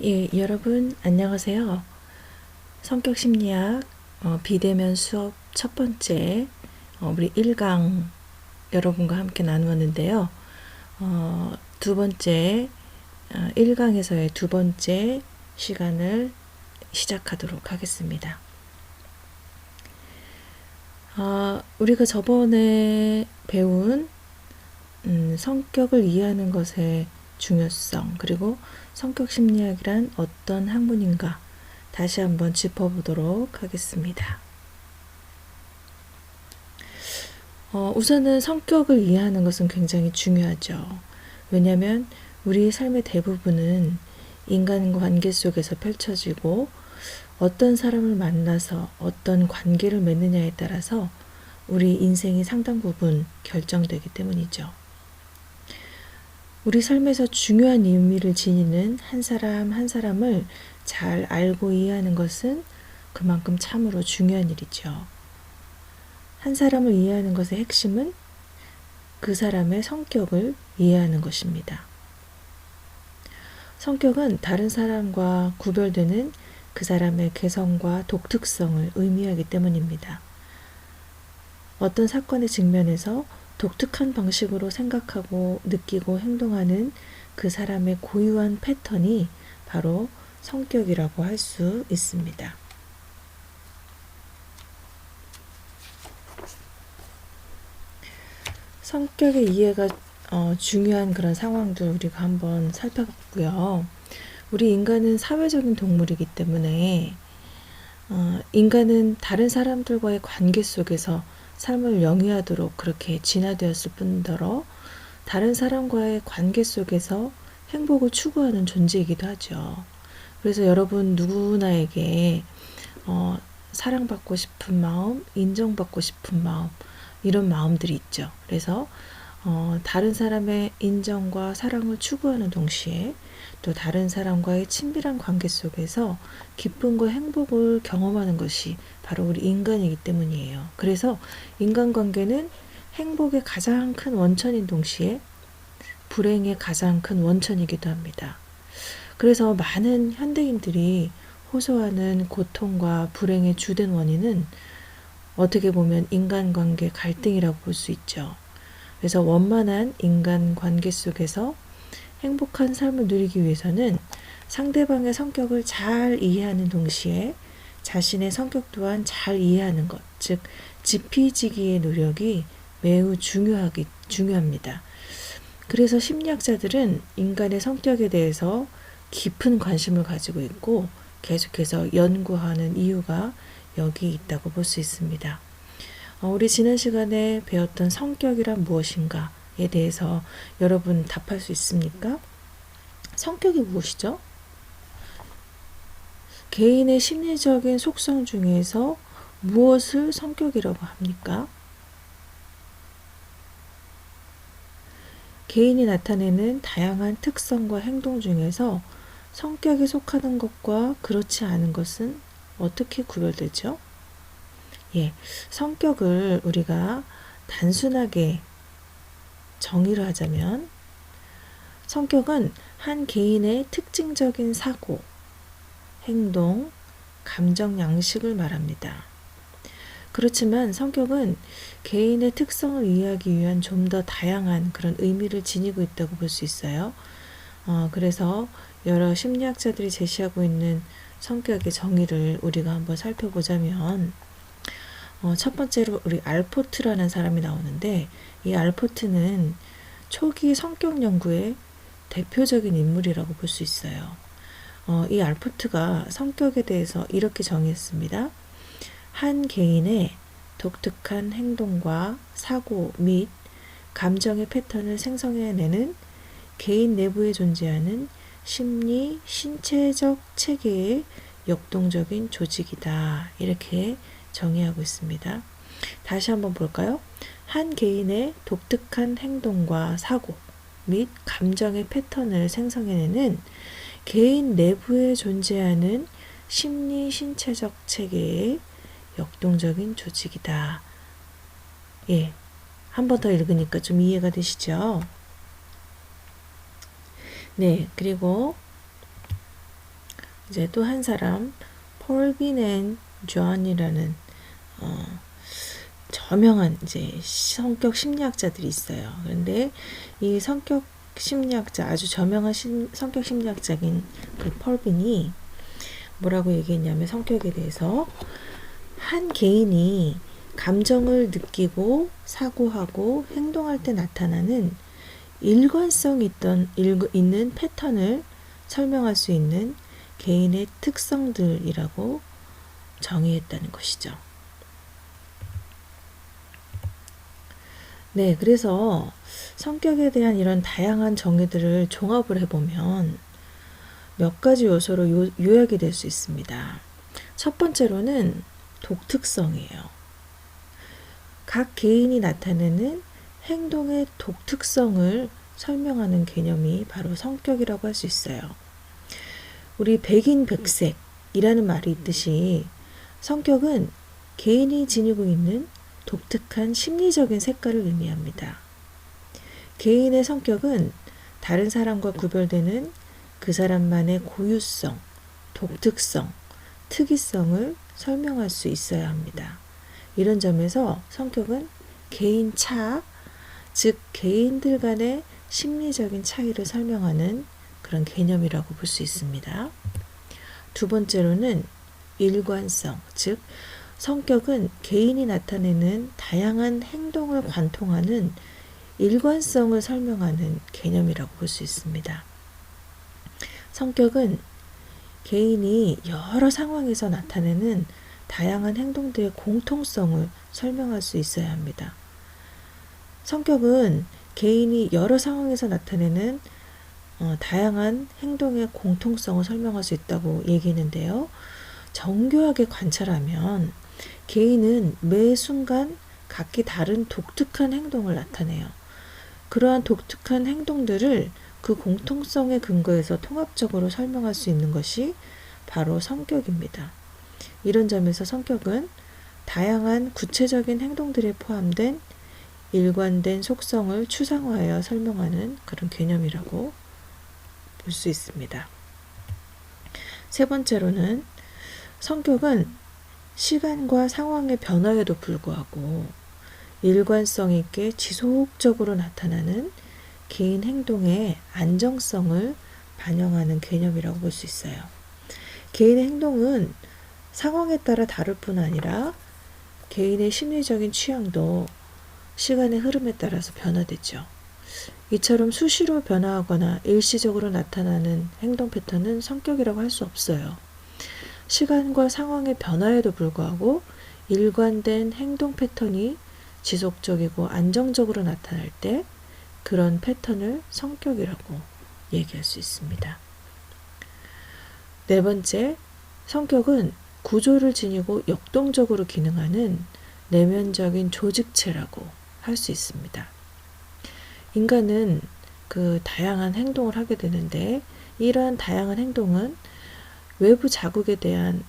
예, 여러분 안녕하세요. 성격심리학 비대면 수업 첫 번째 우리 1강 여러분과 함께 나누었는데요. 두 번째 1강에서의 두 번째 시간을 시작하도록 하겠습니다. 우리가 저번에 배운 성격을 이해하는 것의 중요성, 그리고 성격심리학이란 어떤 학문인가 다시 한번 짚어보도록 하겠습니다. 우선은 성격을 이해하는 것은 굉장히 중요하죠. 왜냐하면 우리 삶의 대부분은 인간 관계 속에서 펼쳐지고 어떤 사람을 만나서 어떤 관계를 맺느냐에 따라서 우리 인생이 상당 부분 결정되기 때문이죠. 우리 삶에서 중요한 의미를 지니는 한 사람 한 사람을 잘 알고 이해하는 것은 그만큼 참으로 중요한 일이죠. 한 사람을 이해하는 것의 핵심은 그 사람의 성격을 이해하는 것입니다. 성격은 다른 사람과 구별되는 그 사람의 개성과 독특성을 의미하기 때문입니다. 어떤 사건의 직면에서 독특한 방식으로 생각하고 느끼고 행동하는 그 사람의 고유한 패턴이 바로 성격이라고 할 수 있습니다. 성격의 이해가 중요한 그런 상황들 우리가 한번 살펴봤고요. 우리 인간은 사회적인 동물이기 때문에 인간은 다른 사람들과의 관계 속에서 삶을 영위하도록 그렇게 진화되었을 뿐더러 다른 사람과의 관계 속에서 행복을 추구하는 존재이기도 하죠. 그래서 여러분 누구나에게 사랑받고 싶은 마음, 인정받고 싶은 마음, 이런 마음들이 있죠. 그래서 다른 사람의 인정과 사랑을 추구하는 동시에 또 다른 사람과의 친밀한 관계 속에서 기쁨과 행복을 경험하는 것이 바로 우리 인간이기 때문이에요. 그래서 인간관계는 행복의 가장 큰 원천인 동시에 불행의 가장 큰 원천이기도 합니다. 그래서 많은 현대인들이 호소하는 고통과 불행의 주된 원인은 어떻게 보면 인간관계 갈등이라고 볼 수 있죠. 그래서 원만한 인간관계 속에서 행복한 삶을 누리기 위해서는 상대방의 성격을 잘 이해하는 동시에 자신의 성격 또한 잘 이해하는 것, 즉 지피지기의 노력이 매우 중요합니다. 그래서 심리학자들은 인간의 성격에 대해서 깊은 관심을 가지고 있고 계속해서 연구하는 이유가 여기 있다고 볼 수 있습니다. 우리 지난 시간에 배웠던 성격이란 무엇인가에 대해서 여러분 답할 수 있습니까? 성격이 무엇이죠? 개인의 심리적인 속성 중에서 무엇을 성격이라고 합니까? 개인이 나타내는 다양한 특성과 행동 중에서 성격에 속하는 것과 그렇지 않은 것은 어떻게 구별되죠? 예, 성격을 우리가 단순하게 정의를 하자면 성격은 한 개인의 특징적인 사고, 행동, 감정 양식을 말합니다. 그렇지만 성격은 개인의 특성을 이해하기 위한 좀 더 다양한 그런 의미를 지니고 있다고 볼 수 있어요. 그래서 여러 심리학자들이 제시하고 있는 성격의 정의를 우리가 한번 살펴보자면 첫 번째로 우리 알포트라는 사람이 나오는데 이 알포트는 초기 성격 연구의 대표적인 인물이라고 볼 수 있어요. 이 알포트가 성격에 대해서 이렇게 정의했습니다. 한 개인의 독특한 행동과 사고 및 감정의 패턴을 생성해내는 개인 내부에 존재하는 심리, 신체적 체계의 역동적인 조직이다. 이렇게 정의하고 있습니다. 다시 한번 볼까요? 한 개인의 독특한 행동과 사고 및 감정의 패턴을 생성해내는 개인 내부에 존재하는 심리, 신체적 체계의 역동적인 조직이다. 예, 한 번 더 읽으니까 좀 이해가 되시죠? 네, 그리고 이제 또 한 사람 폴 비넨 존이라는 저명한 이제 성격 심리학자들이 있어요. 그런데 이 성격 심리학자, 아주 저명한 성격 심리학자인 그 펄빈이 뭐라고 얘기했냐면, 성격에 대해서 한 개인이 감정을 느끼고 사고하고 행동할 때 나타나는 일관성 있는 패턴을 설명할 수 있는 개인의 특성들이라고 정의했다는 것이죠. 네, 그래서 성격에 대한 이런 다양한 정의들을 종합을 해보면 몇 가지 요소로 요약이 될 수 있습니다. 첫 번째로는 독특성이에요. 각 개인이 나타내는 행동의 독특성을 설명하는 개념이 바로 성격이라고 할 수 있어요. 우리 백인백색이라는 말이 있듯이 성격은 개인이 지니고 있는 독특한 심리적인 색깔을 의미합니다. 개인의 성격은 다른 사람과 구별되는 그 사람만의 고유성, 독특성, 특이성을 설명할 수 있어야 합니다. 이런 점에서 성격은 개인차, 즉 개인들 간의 심리적인 차이를 설명하는 그런 개념이라고 볼 수 있습니다. 두 번째로는 일관성, 즉 성격은 개인이 나타내는 다양한 행동을 관통하는 일관성을 설명하는 개념이라고 볼 수 있습니다. 성격은 개인이 여러 상황에서 나타내는 다양한 행동들의 공통성을 설명할 수 있어야 합니다. 성격은 개인이 여러 상황에서 나타내는 다양한 행동의 공통성을 설명할 수 있다고 얘기했는데요. 정교하게 관찰하면 개인은 매 순간 각기 다른 독특한 행동을 나타내요. 그러한 독특한 행동들을 그 공통성에 근거해서 통합적으로 설명할 수 있는 것이 바로 성격입니다. 이런 점에서 성격은 다양한 구체적인 행동들에 포함된 일관된 속성을 추상화하여 설명하는 그런 개념이라고 볼 수 있습니다. 세 번째로는 성격은 시간과 상황의 변화에도 불구하고 일관성 있게 지속적으로 나타나는 개인 행동의 안정성을 반영하는 개념이라고 볼 수 있어요. 개인의 행동은 상황에 따라 다를 뿐 아니라 개인의 심리적인 취향도 시간의 흐름에 따라서 변화되죠. 이처럼 수시로 변화하거나 일시적으로 나타나는 행동 패턴은 성격이라고 할 수 없어요. 시간과 상황의 변화에도 불구하고 일관된 행동 패턴이 지속적이고 안정적으로 나타날 때 그런 패턴을 성격이라고 얘기할 수 있습니다. 네 번째, 성격은 구조를 지니고 역동적으로 기능하는 내면적인 조직체라고 할 수 있습니다. 인간은 그 다양한 행동을 하게 되는데, 이러한 다양한 행동은 외부 자극에 대한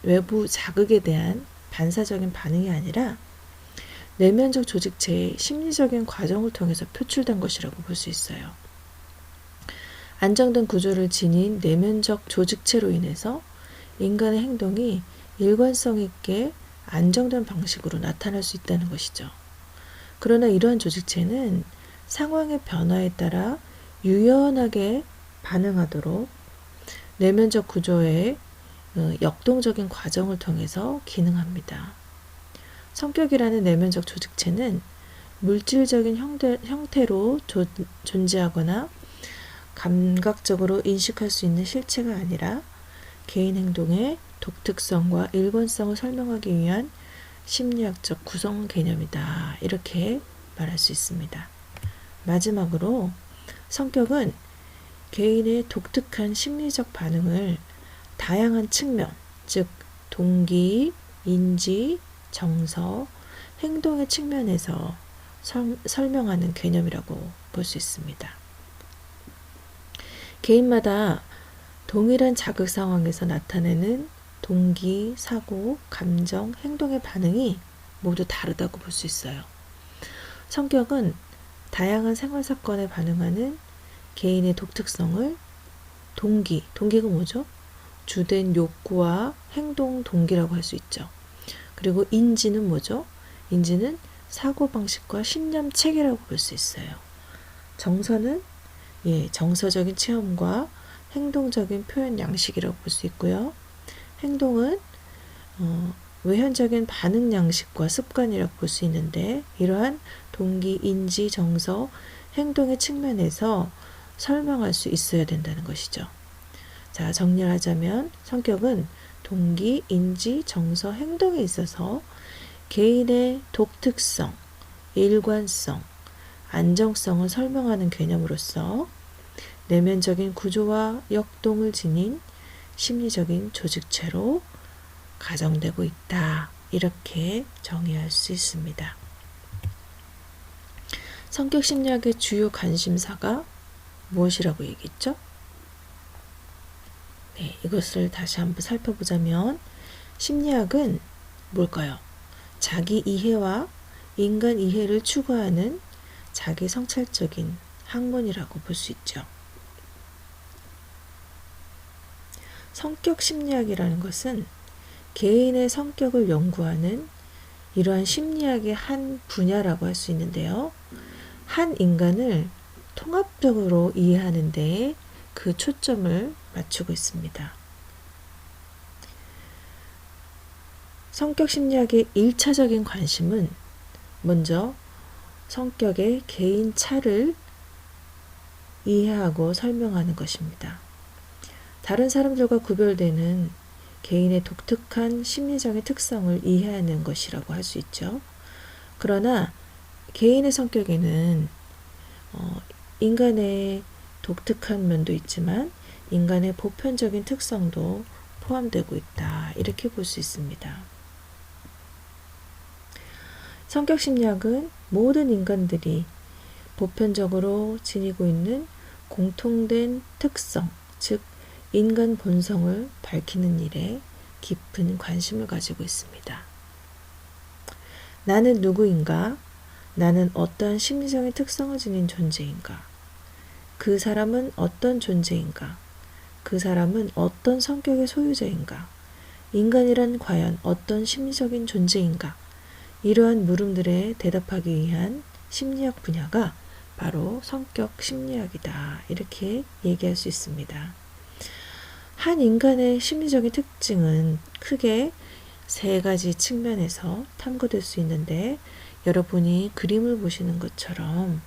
반사적인 반응이 아니라 내면적 조직체의 심리적인 과정을 통해서 표출된 것이라고 볼 수 있어요. 안정된 구조를 지닌 내면적 조직체로 인해서 인간의 행동이 일관성 있게 안정된 방식으로 나타날 수 있다는 것이죠. 그러나 이러한 조직체는 상황의 변화에 따라 유연하게 반응하도록 내면적 구조의 역동적인 과정을 통해서 기능합니다. 성격이라는 내면적 조직체는 물질적인 형태로 존재하거나 감각적으로 인식할 수 있는 실체가 아니라 개인 행동의 독특성과 일관성을 설명하기 위한 심리학적 구성 개념이다. 이렇게 말할 수 있습니다. 마지막으로 성격은 개인의 독특한 심리적 반응을 다양한 측면, 즉 동기, 인지, 정서, 행동의 측면에서 설명하는 개념이라고 볼 수 있습니다. 개인마다 동일한 자극 상황에서 나타내는 동기, 사고, 감정, 행동의 반응이 모두 다르다고 볼 수 있어요. 성격은 다양한 생활 사건에 반응하는 개인의 독특성을 동기가 뭐죠? 주된 욕구와 행동 동기라고 할 수 있죠. 그리고 인지는 뭐죠? 인지는 사고방식과 신념 체계라고 볼 수 있어요. 정서는 정서적인 체험과 행동적인 표현 양식이라고 볼 수 있고요. 행동은 외현적인 반응 양식과 습관이라고 볼 수 있는데, 이러한 동기, 인지, 정서, 행동의 측면에서 설명할 수 있어야 된다는 것이죠. 자, 정리를 하자면 성격은 동기, 인지, 정서, 행동에 있어서 개인의 독특성, 일관성, 안정성을 설명하는 개념으로서 내면적인 구조와 역동을 지닌 심리적인 조직체로 가정되고 있다. 이렇게 정의할 수 있습니다. 성격 심리학의 주요 관심사가 무엇이라고 얘기했죠? 네, 이것을 다시 한번 살펴보자면 심리학은 뭘까요? 자기 이해와 인간 이해를 추구하는 자기 성찰적인 학문이라고 볼 수 있죠. 성격 심리학이라는 것은 개인의 성격을 연구하는 이러한 심리학의 한 분야라고 할 수 있는데요. 한 인간을 통합적으로 이해하는 데에 그 초점을 맞추고 있습니다. 성격 심리학의 1차적인 관심은 먼저 성격의 개인 차를 이해하고 설명하는 것입니다. 다른 사람들과 구별되는 개인의 독특한 심리적인 특성을 이해하는 것이라고 할 수 있죠. 그러나 개인의 성격에는 인간의 독특한 면도 있지만 인간의 보편적인 특성도 포함되고 있다. 이렇게 볼 수 있습니다. 성격 심리학은 모든 인간들이 보편적으로 지니고 있는 공통된 특성, 즉 인간 본성을 밝히는 일에 깊은 관심을 가지고 있습니다. 나는 누구인가? 나는 어떠한 심리적인 특성을 지닌 존재인가? 그 사람은 어떤 존재인가? 그 사람은 어떤 성격의 소유자인가? 인간이란 과연 어떤 심리적인 존재인가? 이러한 물음들에 대답하기 위한 심리학 분야가 바로 성격 심리학이다. 이렇게 얘기할 수 있습니다. 한 인간의 심리적인 특징은 크게 세 가지 측면에서 탐구될 수 있는데, 여러분이 그림을 보시는 것처럼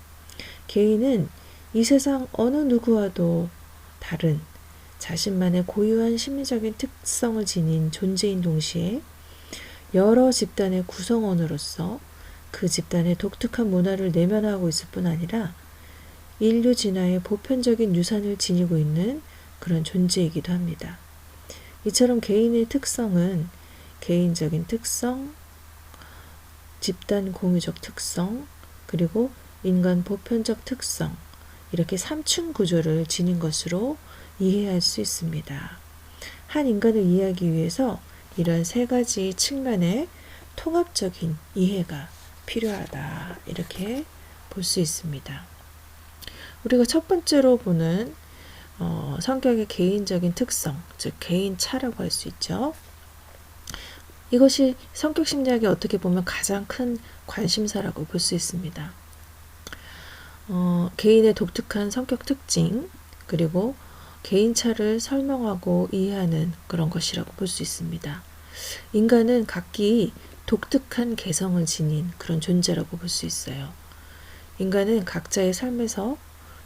개인은 이 세상 어느 누구와도 다른 자신만의 고유한 심리적인 특성을 지닌 존재인 동시에 여러 집단의 구성원으로서 그 집단의 독특한 문화를 내면화하고 있을 뿐 아니라 인류 진화의 보편적인 유산을 지니고 있는 그런 존재이기도 합니다. 이처럼 개인의 특성은 개인적인 특성, 집단 공유적 특성, 그리고 인간 보편적 특성, 이렇게 3층 구조를 지닌 것으로 이해할 수 있습니다. 한 인간을 이해하기 위해서 이러한 세 가지 측면의 통합적인 이해가 필요하다. 이렇게 볼 수 있습니다. 우리가 첫 번째로 보는 성격의 개인적인 특성, 즉 개인차라고 할 수 있죠. 이것이 성격 심리학에 어떻게 보면 가장 큰 관심사라고 볼 수 있습니다. 개인의 독특한 성격 특징, 그리고 개인차를 설명하고 이해하는 그런 것이라고 볼 수 있습니다. 인간은 각기 독특한 개성을 지닌 그런 존재라고 볼 수 있어요. 인간은 각자의 삶에서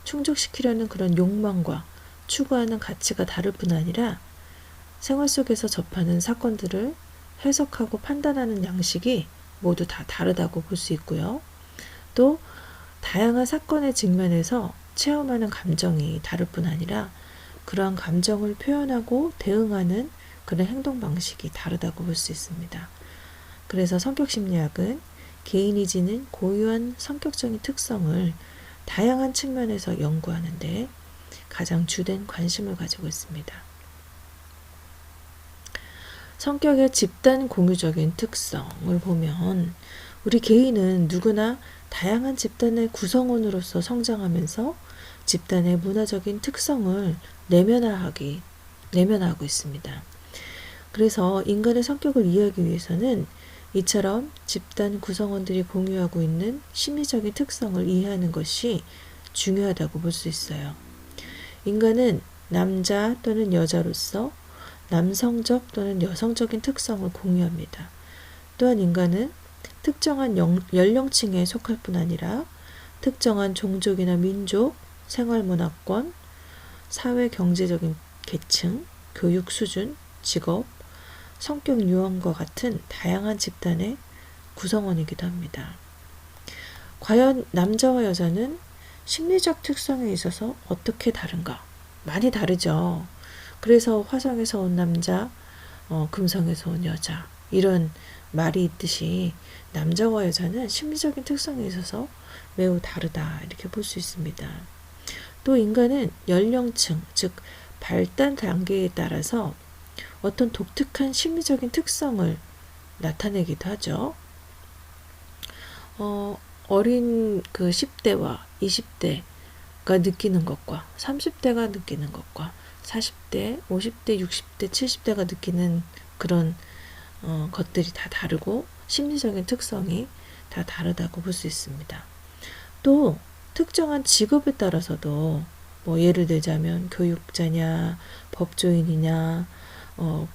충족시키려는 그런 욕망과 추구하는 가치가 다를 뿐 아니라 생활 속에서 접하는 사건들을 해석하고 판단하는 양식이 모두 다 다르다고 볼 수 있고요. 또 다양한 사건의 측면에서 체험하는 감정이 다를 뿐 아니라 그러한 감정을 표현하고 대응하는 그런 행동 방식이 다르다고 볼 수 있습니다. 그래서 성격 심리학은 개인이 지닌 고유한 성격적인 특성을 다양한 측면에서 연구하는데 가장 주된 관심을 가지고 있습니다. 성격의 집단 공유적인 특성을 보면 우리 개인은 누구나 다양한 집단의 구성원으로서 성장하면서 집단의 문화적인 특성을 내면화하기 내면화하고 있습니다. 그래서 인간의 성격을 이해하기 위해서는 이처럼 집단 구성원들이 공유하고 있는 심리적인 특성을 이해하는 것이 중요하다고 볼 수 있어요. 인간은 남자 또는 여자로서 남성적 또는 여성적인 특성을 공유합니다. 또한 인간은 특정한 연령층에 속할 뿐 아니라 특정한 종족이나 민족, 생활문화권, 사회 경제적인 계층, 교육 수준, 직업, 성격 유형과 같은 다양한 집단의 구성원이기도 합니다. 과연 남자와 여자는 심리적 특성에 있어서 어떻게 다른가? 많이 다르죠. 그래서 화성에서 온 남자, 금성에서 온 여자 이런 말이 있듯이 남자와 여자는 심리적인 특성에 있어서 매우 다르다 이렇게 볼 수 있습니다. 또 인간은 연령층, 즉 발달 단계에 따라서 어떤 독특한 심리적인 특성을 나타내기도 하죠. 어린 그 10대와 20대가 느끼는 것과 30대가 느끼는 것과 40대, 50대, 60대, 70대가 느끼는 그런 것들이 다 다르고 심리적인 특성이 다 다르다고 볼 수 있습니다. 또 특정한 직업에 따라서도 뭐 예를 들자면 교육자냐, 법조인이냐,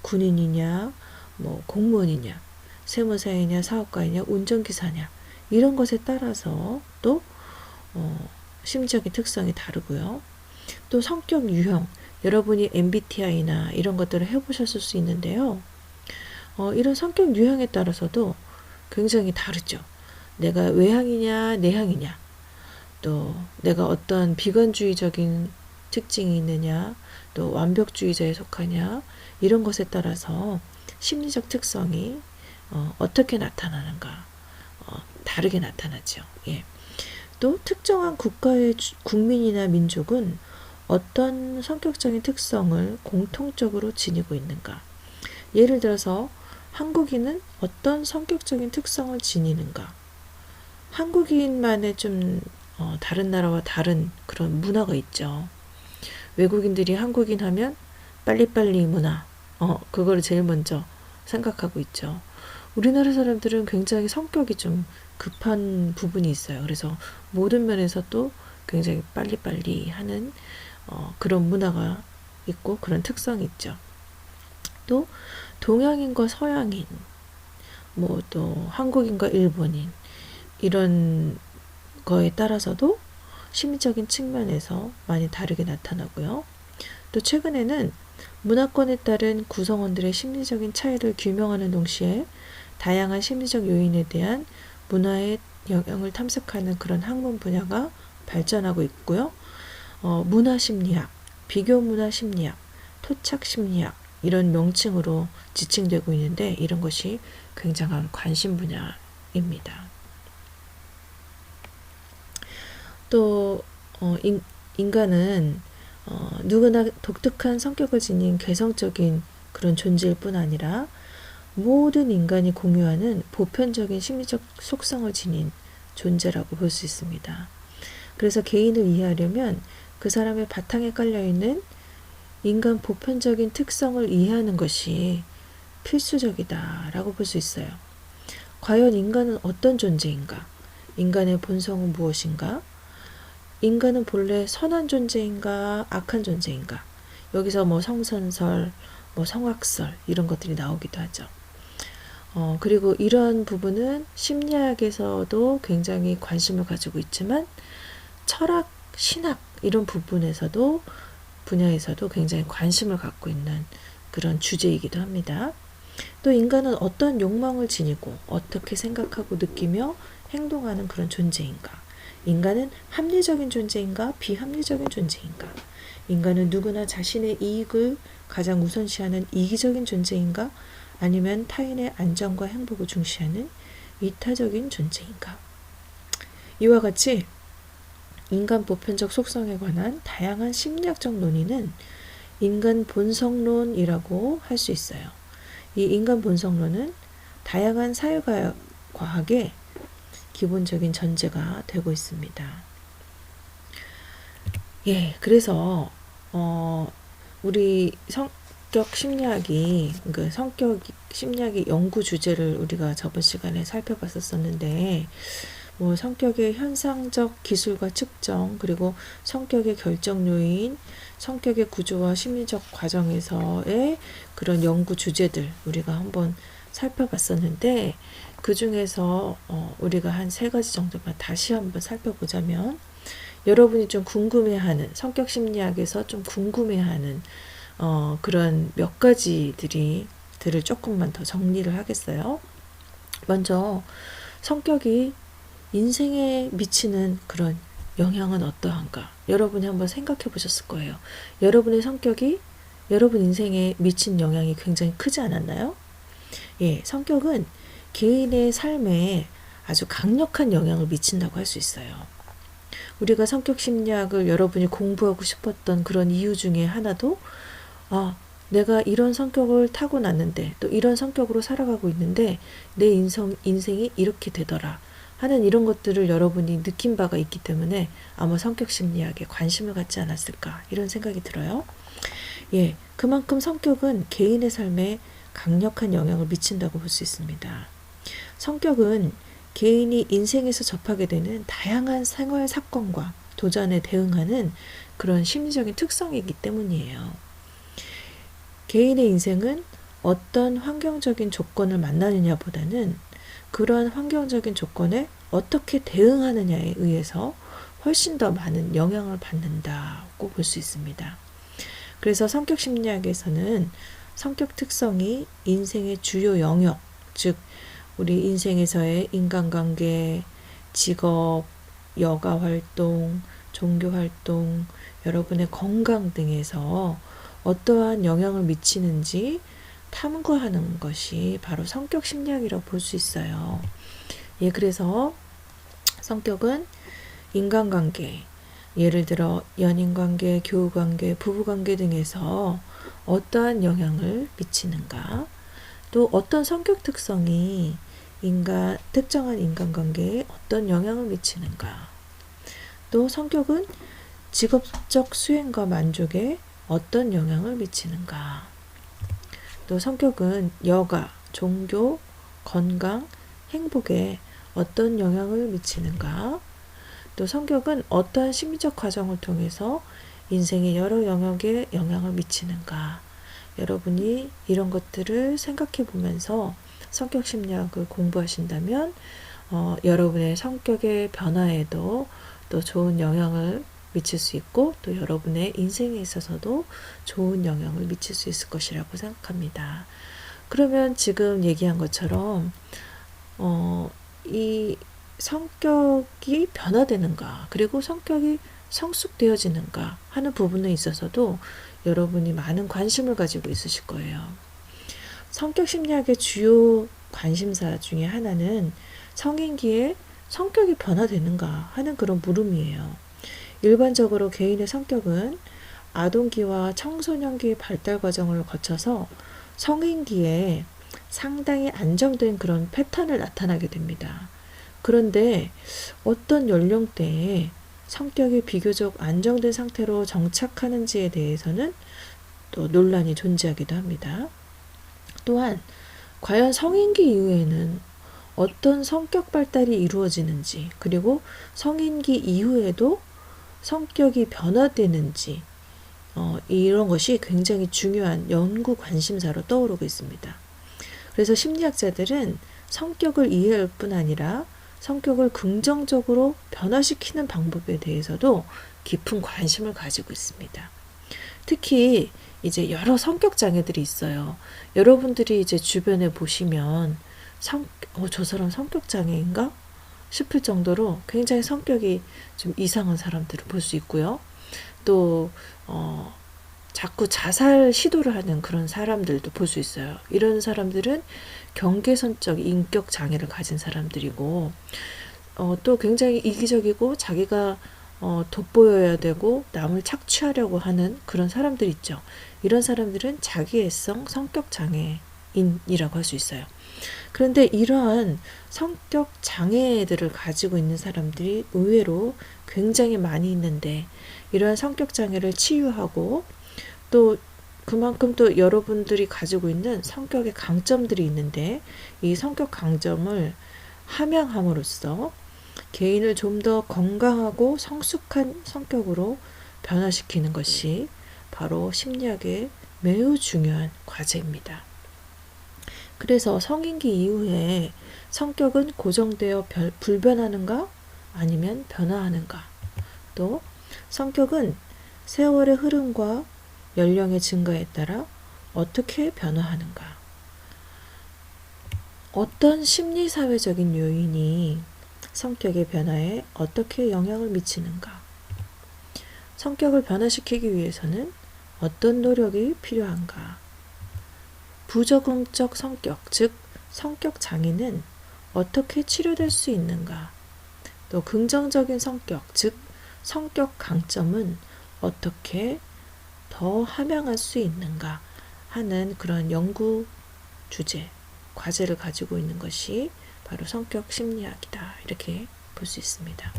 군인이냐, 뭐 공무원이냐, 세무사이냐, 사업가이냐, 운전기사냐 이런 것에 따라서 또 심리적인 특성이 다르고요. 또 성격 유형, 여러분이 MBTI나 이런 것들을 해보셨을 수 있는데요. 이런 성격 유형에 따라서도 굉장히 다르죠. 내가 외향이냐, 내향이냐, 또 내가 어떤 비관주의적인 특징이 있느냐, 또 완벽주의자에 속하냐, 이런 것에 따라서 심리적 특성이 어떻게 나타나는가, 다르게 나타나죠. 예. 또 특정한 국가의 국민이나 민족은 어떤 성격적인 특성을 공통적으로 지니고 있는가. 예를 들어서 한국인은 어떤 성격적인 특성을 지니는가. 한국인만의 좀 다른 나라와 다른 그런 문화가 있죠. 외국인들이 한국인 하면 빨리빨리 문화, 그거를 제일 먼저 생각하고 있죠. 우리나라 사람들은 굉장히 성격이 좀 급한 부분이 있어요. 그래서 모든 면에서 또 굉장히 빨리빨리 하는 그런 문화가 있고 그런 특성이 있죠. 또 동양인과 서양인, 뭐 또 한국인과 일본인 이런 거에 따라서도 심리적인 측면에서 많이 다르게 나타나고요. 또 최근에는 문화권에 따른 구성원들의 심리적인 차이를 규명하는 동시에 다양한 심리적 요인에 대한 문화의 영향을 탐색하는 그런 학문 분야가 발전하고 있고요. 문화심리학, 비교문화심리학, 토착심리학 이런 명칭으로 지칭되고 있는데 이런 것이 굉장한 관심 분야입니다. 또 인간은 누구나 독특한 성격을 지닌 개성적인 그런 존재일 뿐 아니라 모든 인간이 공유하는 보편적인 심리적 속성을 지닌 존재라고 볼 수 있습니다. 그래서 개인을 이해하려면 그 사람의 바탕에 깔려있는 인간 보편적인 특성을 이해하는 것이 필수적이다라고 볼 수 있어요. 과연 인간은 어떤 존재인가? 인간의 본성은 무엇인가? 인간은 본래 선한 존재인가? 악한 존재인가? 여기서 뭐 성선설, 뭐 성악설 이런 것들이 나오기도 하죠. 그리고 이러한 부분은 심리학에서도 굉장히 관심을 가지고 있지만 철학, 신학 이런 분야에서도 굉장히 관심을 갖고 있는 그런 주제이기도 합니다. 또 인간은 어떤 욕망을 지니고 어떻게 생각하고 느끼며 행동하는 그런 존재인가? 인간은 합리적인 존재인가? 비합리적인 존재인가? 인간은 누구나 자신의 이익을 가장 우선시하는 이기적인 존재인가? 아니면 타인의 안전과 행복을 중시하는 이타적인 존재인가? 이와 같이 인간 보편적 속성에 관한 다양한 심리학적 논의는 인간 본성론이라고 할 수 있어요. 이 인간 본성론은 다양한 사회과학의 기본적인 전제가 되고 있습니다. 예, 그래서 우리 성격 심리학이 그 성격 심리학의 연구 주제를 우리가 저번 시간에 살펴봤었는데 뭐 성격의 현상적 기술과 측정, 그리고 성격의 결정 요인, 성격의 구조와 심리적 과정에서의 그런 연구 주제들 우리가 한번 살펴봤었는데, 그 중에서 우리가 한 3가지 정도만 다시 한번 살펴보자면, 여러분이 좀 궁금해하는, 성격 심리학에서 좀 궁금해하는 그런 몇 가지들을 조금만 더 정리를 하겠어요. 먼저 성격이 인생에 미치는 그런 영향은 어떠한가? 여러분이 한번 생각해 보셨을 거예요. 여러분의 성격이 여러분 인생에 미친 영향이 굉장히 크지 않았나요? 예, 성격은 개인의 삶에 아주 강력한 영향을 미친다고 할 수 있어요. 우리가 성격 심리학을 여러분이 공부하고 싶었던 그런 이유 중에 하나도, 내가 이런 성격을 타고났는데, 또 이런 성격으로 살아가고 있는데 내 인생이 이렇게 되더라 하는 이런 것들을 여러분이 느낀 바가 있기 때문에 아마 성격 심리학에 관심을 갖지 않았을까, 이런 생각이 들어요. 예, 그만큼 성격은 개인의 삶에 강력한 영향을 미친다고 볼 수 있습니다. 성격은 개인이 인생에서 접하게 되는 다양한 생활 사건과 도전에 대응하는 그런 심리적인 특성이기 때문이에요. 개인의 인생은 어떤 환경적인 조건을 만나느냐보다는 그러한 환경적인 조건에 어떻게 대응하느냐에 의해서 훨씬 더 많은 영향을 받는다고 볼 수 있습니다. 그래서 성격 심리학에서는 성격 특성이 인생의 주요 영역, 즉 우리 인생에서의 인간관계, 직업, 여가 활동, 종교 활동, 여러분의 건강 등에서 어떠한 영향을 미치는지 탐구하는 것이 바로 성격 심리학이라고 볼 수 있어요. 예, 그래서 성격은 인간관계, 예를 들어 연인관계, 교우관계, 부부관계 등에서 어떠한 영향을 미치는가, 또 어떤 성격 특성이 특정한 인간관계에 어떤 영향을 미치는가, 또 성격은 직업적 수행과 만족에 어떤 영향을 미치는가, 또 성격은 여가, 종교, 건강, 행복에 어떤 영향을 미치는가, 또 성격은 어떠한 심리적 과정을 통해서 인생의 여러 영역에 영향을 미치는가. 여러분이 이런 것들을 생각해 보면서 성격 심리학을 공부하신다면 여러분의 성격의 변화에도 또 좋은 영향을 미칠 수 있고, 또 여러분의 인생에 있어서도 좋은 영향을 미칠 수 있을 것이라고 생각합니다. 그러면 지금 얘기한 것처럼 이 성격이 변화되는가, 그리고 성격이 성숙되어지는가 하는 부분에 있어서도 여러분이 많은 관심을 가지고 있으실 거예요. 성격 심리학의 주요 관심사 중에 하나는 성인기에 성격이 변화되는가 하는 그런 물음이에요. 일반적으로 개인의 성격은 아동기와 청소년기의 발달 과정을 거쳐서 성인기에 상당히 안정된 그런 패턴을 나타나게 됩니다. 그런데 어떤 연령대에 성격이 비교적 안정된 상태로 정착하는지에 대해서는 또 논란이 존재하기도 합니다. 또한 과연 성인기 이후에는 어떤 성격 발달이 이루어지는지, 그리고 성인기 이후에도 성격이 변화되는지, 이런 것이 굉장히 중요한 연구 관심사로 떠오르고 있습니다. 그래서 심리학자들은 성격을 이해할 뿐 아니라 성격을 긍정적으로 변화시키는 방법에 대해서도 깊은 관심을 가지고 있습니다. 특히 이제 여러 성격 장애들이 있어요. 여러분들이 이제 주변에 보시면 저 사람 성격 장애인가 싶을 정도로 굉장히 성격이 좀 이상한 사람들을 볼 수 있고요. 또 자꾸 자살 시도를 하는 그런 사람들도 볼 수 있어요. 이런 사람들은 경계선적 인격 장애를 가진 사람들이고, 또 굉장히 이기적이고 자기가 돋보여야 되고 남을 착취하려고 하는 그런 사람들 있죠. 이런 사람들은 자기애성 성격 장애인이라고 할 수 있어요. 그런데 이러한 성격 장애들을 가지고 있는 사람들이 의외로 굉장히 많이 있는데, 이러한 성격 장애를 치유하고 또 그만큼 또 여러분들이 가지고 있는 성격의 강점들이 있는데 이 성격 강점을 함양함으로써 개인을 좀 더 건강하고 성숙한 성격으로 변화시키는 것이 바로 심리학의 매우 중요한 과제입니다. 그래서 성인기 이후에 성격은 고정되어 불변하는가 아니면 변화하는가, 또 성격은 세월의 흐름과 연령의 증가에 따라 어떻게 변화하는가, 어떤 심리사회적인 요인이 성격의 변화에 어떻게 영향을 미치는가, 성격을 변화시키기 위해서는 어떤 노력이 필요한가, 부적응적 성격, 즉 성격 장애는 어떻게 치료될 수 있는가, 또 긍정적인 성격, 즉 성격 강점은 어떻게 더 함양할 수 있는가 하는 그런 연구 주제, 과제를 가지고 있는 것이 바로 성격 심리학이다, 이렇게 볼 수 있습니다.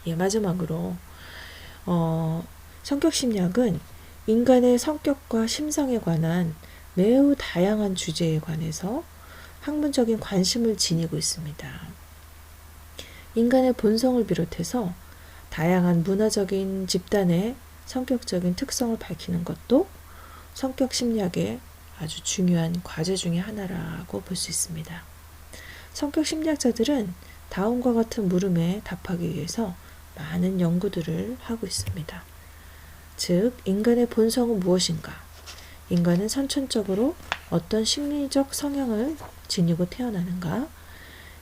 예, 마지막으로 성격 심리학은 인간의 성격과 심성에 관한 매우 다양한 주제에 관해서 학문적인 관심을 지니고 있습니다. 인간의 본성을 비롯해서 다양한 문화적인 집단의 성격적인 특성을 밝히는 것도 성격 심리학의 아주 중요한 과제 중의 하나라고 볼 수 있습니다. 성격 심리학자들은 다음과 같은 물음에 답하기 위해서 많은 연구들을 하고 있습니다. 즉, 인간의 본성은 무엇인가? 인간은 선천적으로 어떤 심리적 성향을 지니고 태어나는가?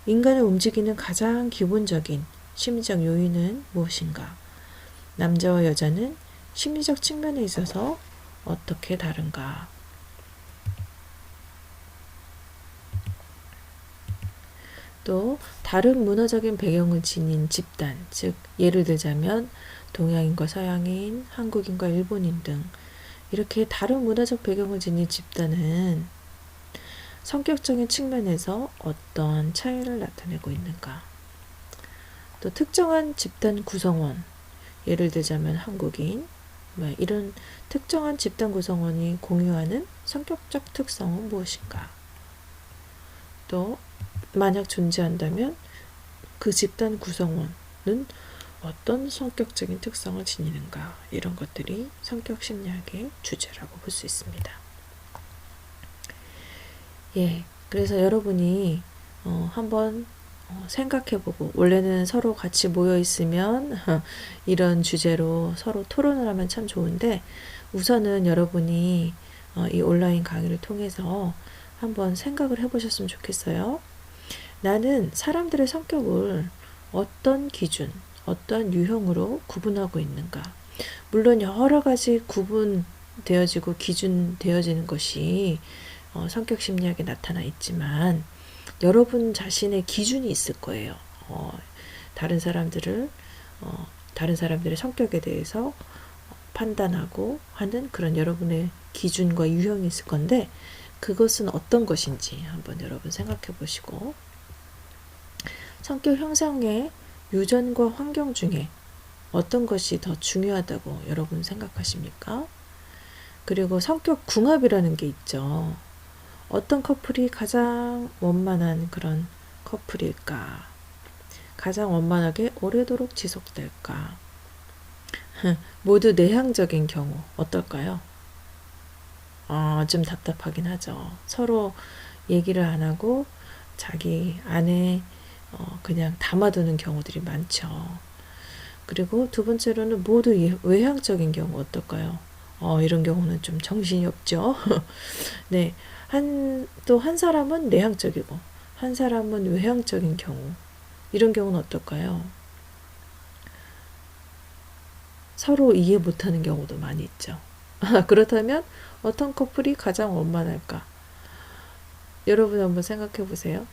인간을 움직이는 가장 기본적인 심리적 요인은 무엇인가? 남자와 여자는 심리적 측면에 있어서 어떻게 다른가? 또 다른 문화적인 배경을 지닌 집단, 즉 예를 들자면 동양인과 서양인, 한국인과 일본인 등 이렇게 다른 문화적 배경을 지닌 집단은 성격적인 측면에서 어떤 차이를 나타내고 있는가? 또 특정한 집단 구성원, 예를 들자면 한국인, 이런 특정한 집단 구성원이 공유하는 성격적 특성은 무엇인가? 또 만약 존재한다면 그 집단 구성원은 어떤 성격적인 특성을 지니는가, 이런 것들이 성격 심리학의 주제라고 볼 수 있습니다. 예, 그래서 여러분이 한번 생각해보고, 원래는 서로 같이 모여 있으면 이런 주제로 서로 토론을 하면 참 좋은데, 우선은 여러분이 이 온라인 강의를 통해서 한번 생각을 해보셨으면 좋겠어요. 나는 사람들의 성격을 어떤 기준, 어떤 유형으로 구분하고 있는가? 물론 여러 가지 구분되어지고 기준되어지는 것이 성격 심리학에 나타나 있지만 여러분 자신의 기준이 있을 거예요. 다른 사람들의 성격에 대해서 판단하고 하는 그런 여러분의 기준과 유형이 있을 건데, 그것은 어떤 것인지 한번 여러분 생각해 보시고, 성격 형성의 유전과 환경 중에 어떤 것이 더 중요하다고 여러분 생각하십니까? 그리고 성격 궁합이라는 게 있죠. 어떤 커플이 가장 원만한 그런 커플일까? 가장 원만하게 오래도록 지속될까? 모두 내향적인 경우 어떨까요? 좀 답답하긴 하죠. 서로 얘기를 안 하고 자기 안에 그냥 담아두는 경우들이 많죠. 그리고 두 번째로는 모두 외향적인 경우 어떨까요? 이런 경우는 좀 정신이 없죠. 네. 또 한 사람은 내향적이고 한 사람은 외향적인 경우, 이런 경우는 어떨까요? 서로 이해 못하는 경우도 많이 있죠. 그렇다면 어떤 커플이 가장 원만할까? 여러분 한번 생각해 보세요.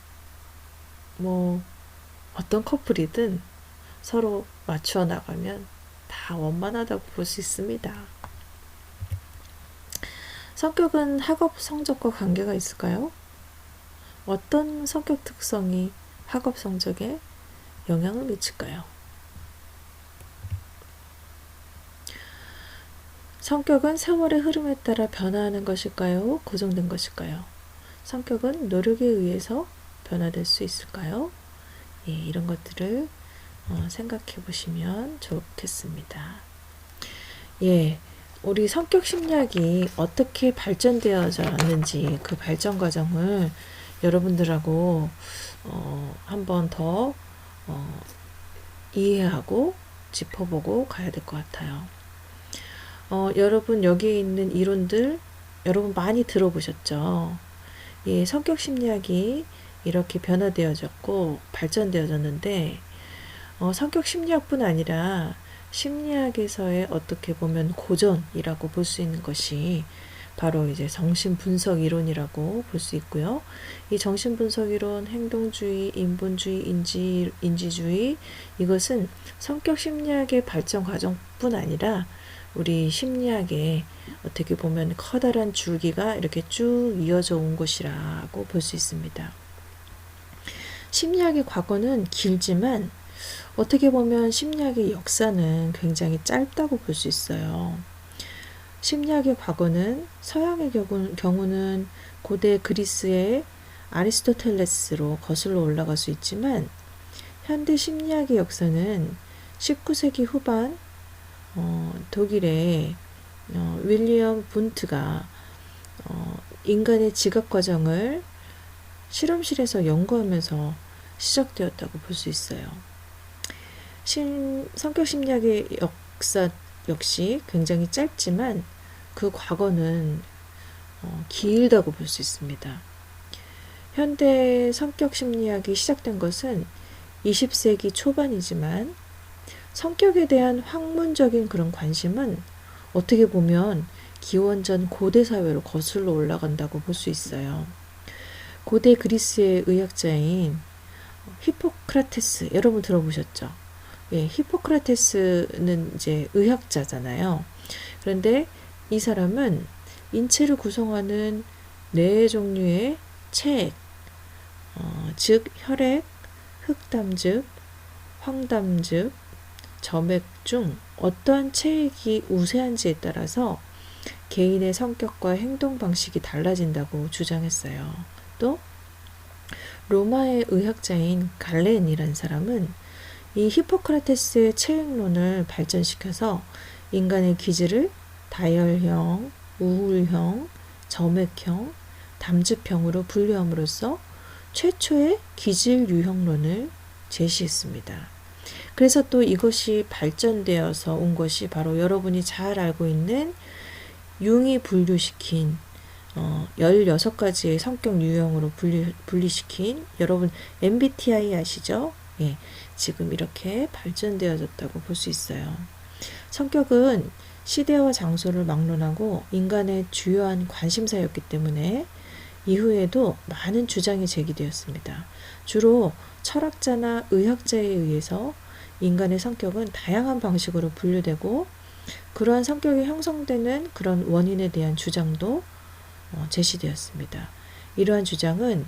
어떤 커플이든 서로 맞추어 나가면 다 원만하다고 볼 수 있습니다. 성격은 학업 성적과 관계가 있을까요? 어떤 성격 특성이 학업 성적에 영향을 미칠까요? 성격은 세월의 흐름에 따라 변화하는 것일까요? 고정된 것일까요? 성격은 노력에 의해서 변화될 수 있을까요? 예, 이런 것들을 생각해 보시면 좋겠습니다. 예, 우리 성격 심리학이 어떻게 발전되어져 왔는지 그 발전 과정을 여러분들하고 한번 더 이해하고 짚어보고 가야 될 것 같아요. 여러분 여기에 있는 이론들 여러분 많이 들어보셨죠? 예, 성격 심리학이 이렇게 변화되어졌고 발전되어졌는데 성격 심리학뿐 아니라 심리학에서의 어떻게 보면 고전이라고 볼 수 있는 것이 바로 이제 정신분석 이론이라고 볼 수 있고요. 이 정신분석 이론, 행동주의, 인본주의, 인지주의 이것은 성격 심리학의 발전 과정뿐 아니라 우리 심리학의 어떻게 보면 커다란 줄기가 이렇게 쭉 이어져 온 것이라고 볼 수 있습니다. 심리학의 과거는 길지만 어떻게 보면 심리학의 역사는 굉장히 짧다고 볼 수 있어요. 심리학의 과거는 서양의 경우는 고대 그리스의 아리스토텔레스로 거슬러 올라갈 수 있지만 현대 심리학의 역사는 19세기 후반 독일의 윌리엄 분트가 인간의 지각 과정을 실험실에서 연구하면서 시작되었다고 볼 수 있어요. 성격 심리학의 역사 역시 굉장히 짧지만 그 과거는 길다고 볼 수 있습니다. 현대 성격 심리학이 시작된 것은 20세기 초반이지만 성격에 대한 학문적인 그런 관심은 어떻게 보면 기원전 고대 사회로 거슬러 올라간다고 볼 수 있어요. 고대 그리스의 의학자인 히포크라테스 여러분 들어보셨죠? 예, 히포크라테스는 이제 의학자잖아요. 그런데 이 사람은 인체를 구성하는 네 종류의 체액, 즉 혈액, 흑담즙, 황담즙, 점액 중 어떠한 체액이 우세한지에 따라서 개인의 성격과 행동 방식이 달라진다고 주장했어요. 또 로마의 의학자인 갈렌이라는 사람은 이 히포크라테스의 체액론을 발전시켜서 인간의 기질을 다혈형, 우울형, 점액형, 담즙형으로 분류함으로써 최초의 기질 유형론을 제시했습니다. 그래서 또 이것이 발전되어서 온 것이 바로 여러분이 잘 알고 있는 융이 분류시킨 16가지의 성격 유형으로 분리시킨 여러분 MBTI 아시죠? 예, 지금 이렇게 발전되어졌다고 볼 수 있어요. 성격은 시대와 장소를 막론하고 인간의 주요한 관심사였기 때문에 이후에도 많은 주장이 제기되었습니다. 주로 철학자나 의학자에 의해서 인간의 성격은 다양한 방식으로 분류되고 그러한 성격이 형성되는 그런 원인에 대한 주장도 제시되었습니다. 이러한 주장은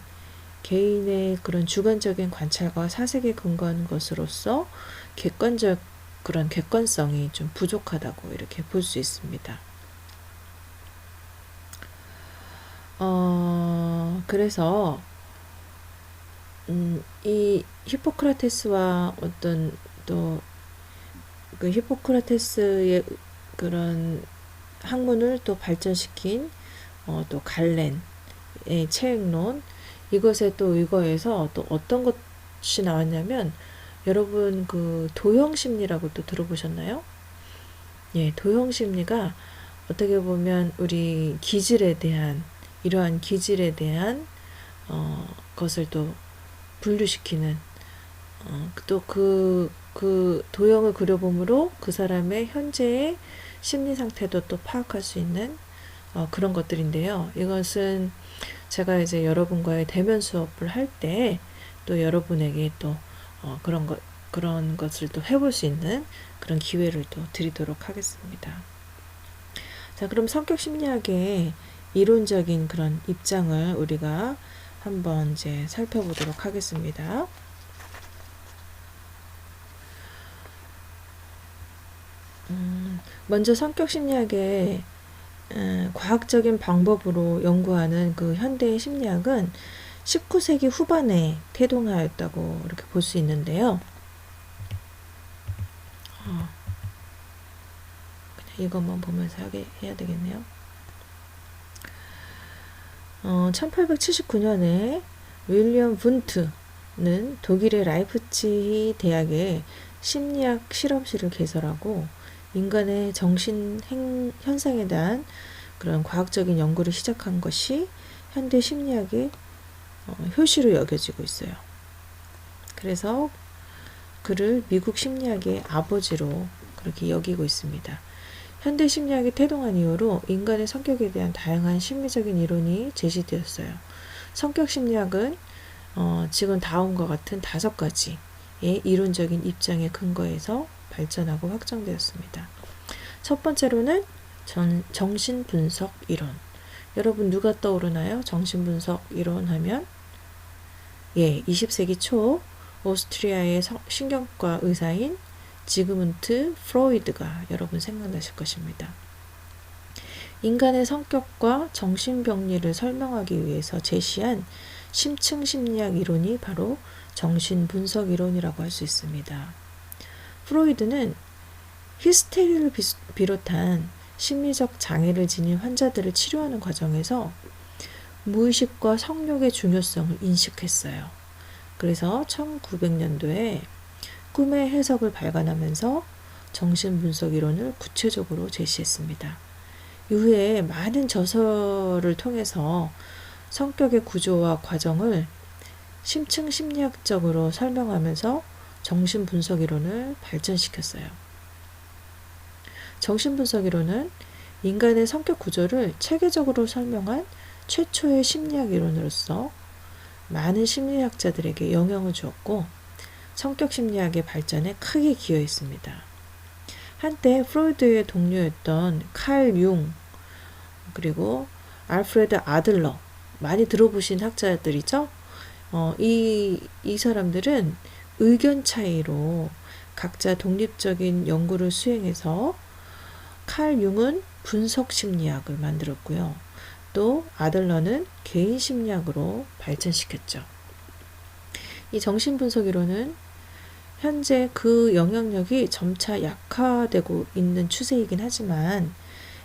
개인의 그런 주관적인 관찰과 사색에 근거한 것으로서 그런 객관성이 좀 부족하다고 이렇게 볼 수 있습니다. 그래서 이 히포크라테스와 어떤 또 그 히포크라테스의 그런 학문을 또 발전시킨 또 갈렌의 체액론 이것에 또 의거해서 또 어떤 것이 나왔냐면 여러분 그 도형심리라고 또 들어보셨나요? 예, 도형심리가 어떻게 보면 우리 기질에 대한 이러한 기질에 대한 것을 또 분류시키는 또 그 도형을 그려봄으로 그 사람의 현재의 심리 상태도 또 파악할 수 있는 그런 것들인데요. 이것은 제가 이제 여러분과의 대면 수업을 할 때 또 여러분에게 또 그런 것을 또 해볼 수 있는 그런 기회를 또 드리도록 하겠습니다. 자, 그럼 성격 심리학의 이론적인 그런 입장을 우리가 한번 이제 살펴보도록 하겠습니다. 먼저 성격 심리학의 과학적인 방법으로 연구하는 그 현대의 심리학은 19세기 후반에 태동하였다고 이렇게 볼 수 있는데요. 그냥 이것만 보면서 해야 되겠네요. 1879년에 윌리엄 분트는 독일의 라이프치히 대학의 심리학 실험실을 개설하고 인간의 정신 현상에 대한 그런 과학적인 연구를 시작한 것이 현대 심리학의 효시로 여겨지고 있어요. 그래서 그를 미국 심리학의 아버지로 그렇게 여기고 있습니다. 현대 심리학이 태동한 이후로 인간의 성격에 대한 다양한 심리적인 이론이 제시되었어요. 성격 심리학은 지금 다음과 같은 5가지의 이론적인 입장에 근거해서 발전하고 확장되었습니다. 첫 번째로는 정신분석 이론. 여러분 누가 떠오르나요? 정신분석 이론 하면 20세기 초 오스트리아의 신경과 의사인 지그문트 프로이드가 여러분 생각나실 것입니다. 인간의 성격과 정신병리를 설명하기 위해서 제시한 심층심리학 이론이 바로 정신분석 이론이라고 할 수 있습니다. 프로이드는 히스테리를 비롯한 심리적 장애를 지닌 환자들을 치료하는 과정에서 무의식과 성욕의 중요성을 인식했어요. 그래서 1900년도에 꿈의 해석을 발간하면서 정신분석 이론을 구체적으로 제시했습니다. 이후에 많은 저서를 통해서 성격의 구조와 과정을 심층심리학적으로 설명하면서 정신분석 이론을 발전시켰어요. 정신분석 이론은 인간의 성격 구조를 체계적으로 설명한 최초의 심리학 이론으로서 많은 심리학자들에게 영향을 주었고 성격 심리학의 발전에 크게 기여했습니다. 한때 프로이드의 동료였던 칼 융 그리고 알프레드 아들러 많이 들어보신 학자들이죠. 이 사람들은 의견 차이로 각자 독립적인 연구를 수행해서 칼 융은 분석 심리학을 만들었고요. 또 아들러는 개인 심리학으로 발전시켰죠. 이 정신분석 이론은 현재 그 영향력이 점차 약화되고 있는 추세이긴 하지만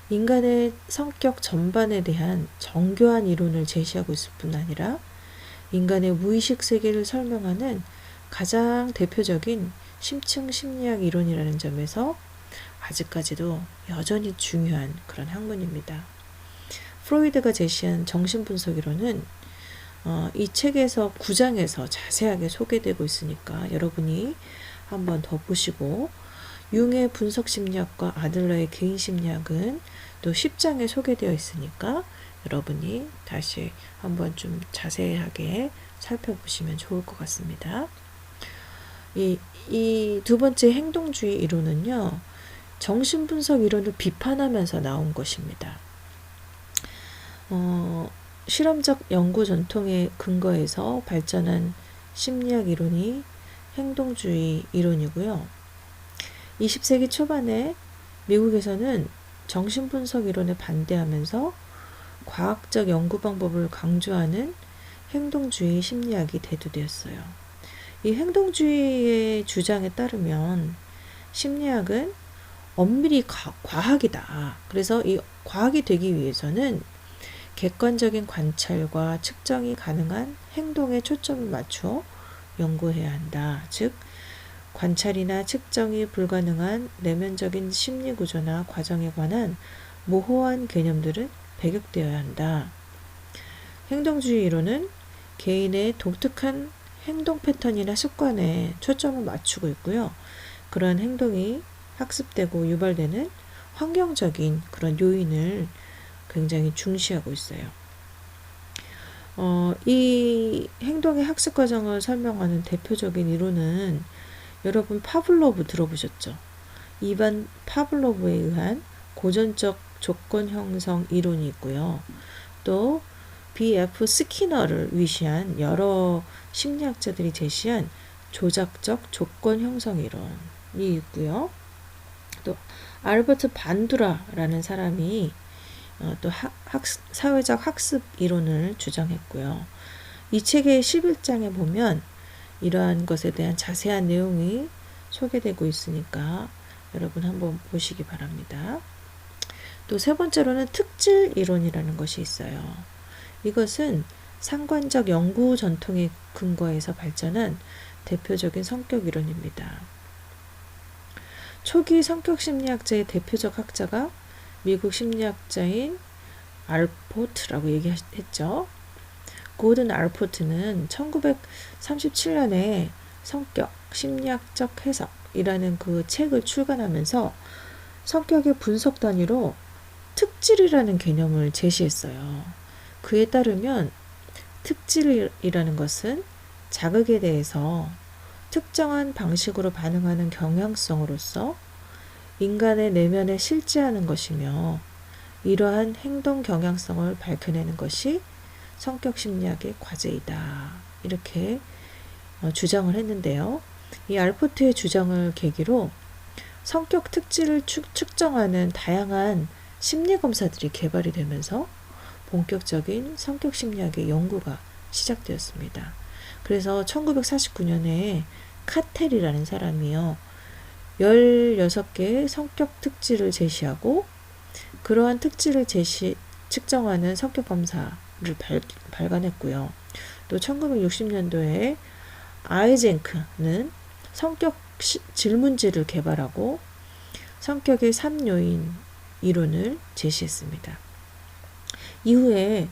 인간의 성격 전반에 대한 정교한 이론을 제시하고 있을 뿐 아니라 인간의 무의식 세계를 설명하는 가장 대표적인 심층 심리학 이론이라는 점에서 아직까지도 여전히 중요한 그런 학문입니다. 프로이드가 제시한 정신분석 이론은 이 책에서 9장에서 자세하게 소개되고 있으니까 여러분이 한번 더 보시고 융의 분석심리학과 아들러의 개인심리학은 또 10장에 소개되어 있으니까 여러분이 다시 한번 좀 자세하게 살펴보시면 좋을 것 같습니다. 이 두 번째 행동주의 이론은요. 정신분석 이론을 비판하면서 나온 것입니다. 실험적 연구 전통에 근거해서 발전한 심리학 이론이 행동주의 이론이고요. 20세기 초반에 미국에서는 정신분석 이론에 반대하면서 과학적 연구 방법을 강조하는 행동주의 심리학이 대두되었어요. 이 행동주의의 주장에 따르면 심리학은 엄밀히 과학이다. 그래서 이 과학이 되기 위해서는 객관적인 관찰과 측정이 가능한 행동에 초점을 맞춰 연구해야 한다. 즉, 관찰이나 측정이 불가능한 내면적인 심리 구조나 과정에 관한 모호한 개념들은 배격되어야 한다. 행동주의 이론은 개인의 독특한 행동 패턴이나 습관에 초점을 맞추고 있고요. 그런 행동이 학습되고 유발되는 환경적인 그런 요인을 굉장히 중시하고 있어요. 이 행동의 학습 과정을 설명하는 대표적인 이론은 여러분 파블로브 들어보셨죠? 이반 파블로브에 의한 고전적 조건 형성 이론이 있고요. 또 B.F. 스키너를 위시한 여러 심리학자들이 제시한 조작적 조건 형성 이론이 있고요. 또 알버트 반두라라는 사람이 또 사회적 학습 이론을 주장했고요. 이 책의 11장에 보면 이러한 것에 대한 자세한 내용이 소개되고 있으니까 여러분 한번 보시기 바랍니다. 또 세 번째로는 특질 이론이라는 것이 있어요. 이것은 상관적 연구 전통에 근거해서 발전한 대표적인 성격 이론입니다. 초기 성격 심리학자의 대표적 학자가 미국 심리학자인 알포트라고 얘기했죠. 고든 알포트는 1937년에 성격 심리학적 해석이라는 그 책을 출간하면서 성격의 분석 단위로 특질이라는 개념을 제시했어요. 그에 따르면 특질이라는 것은 자극에 대해서 특정한 방식으로 반응하는 경향성으로서 인간의 내면에 실제하는 것이며 이러한 행동 경향성을 밝혀내는 것이 성격 심리학의 과제이다. 이렇게 주장을 했는데요. 이 알포트의 주장을 계기로 성격 특질을 측정하는 다양한 심리 검사들이 개발이 되면서 본격적인 성격 심리학의 연구가 시작되었습니다. 그래서 1949년에 카텔이라는 사람이요. 16개의 성격 특질을 제시하고 그러한 특질을 측정하는 성격 검사를 발간했고요. 또 1960년도에 아이젠크는 성격 질문지를 개발하고 성격의 3요인 이론을 제시했습니다. 이후에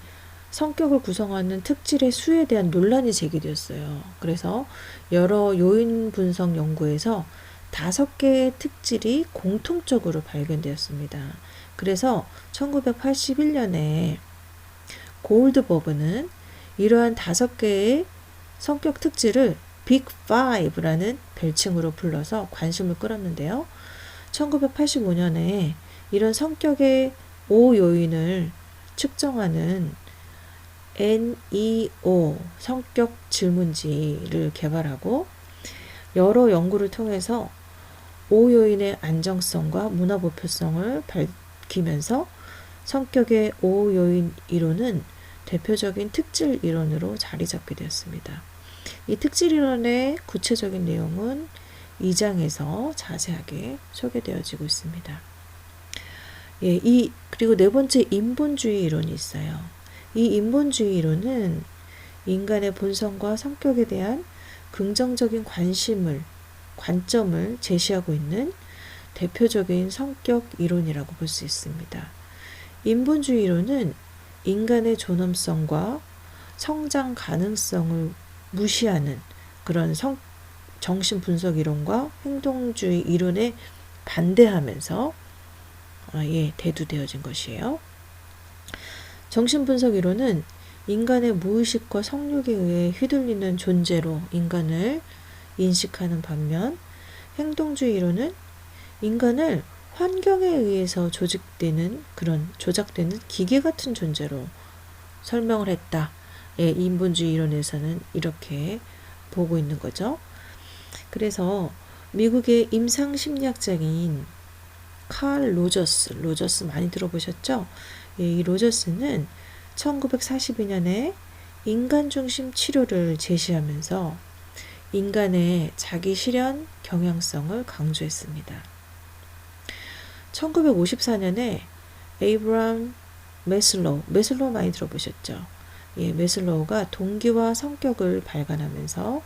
성격을 구성하는 특질의 수에 대한 논란이 제기되었어요. 그래서 여러 요인 분석 연구에서 5개의 특질이 공통적으로 발견되었습니다. 그래서 1981년에 골드버그는 이러한 5개의 성격 특질을 빅 5라는 별칭으로 불러서 관심을 끌었는데요. 1985년에 이런 성격의 5요인을 측정하는 NEO 성격 질문지를 개발하고 여러 연구를 통해서 5요인의 안정성과 문화보표성을 밝히면서 성격의 5요인 이론은 대표적인 특질 이론으로 자리 잡게 되었습니다. 이 특질 이론의 구체적인 내용은 2장에서 자세하게 소개되어지고 있습니다. 그리고 네 번째 인본주의 이론이 있어요. 이 인본주의 이론은 인간의 본성과 성격에 대한 긍정적인 관점을 제시하고 있는 대표적인 성격 이론이라고 볼 수 있습니다. 인본주의 이론은 인간의 존엄성과 성장 가능성을 무시하는 그런 정신 분석 이론과 행동주의 이론에 반대하면서 대두되어진 것이에요. 정신분석 이론은 인간의 무의식과 성욕에 의해 휘둘리는 존재로 인간을 인식하는 반면 행동주의 이론은 인간을 환경에 의해서 조작되는 기계 같은 존재로 설명을 했다. 인본주의 이론에서는 이렇게 보고 있는 거죠. 그래서 미국의 임상심리학자인 칼 로저스 많이 들어보셨죠? 이 로저스는 1942년에 인간중심 치료를 제시하면서 인간의 자기 실현 경향성을 강조했습니다. 1954년에 에이브람 메슬로우 많이 들어보셨죠? 메슬로우가 동기와 성격을 발간하면서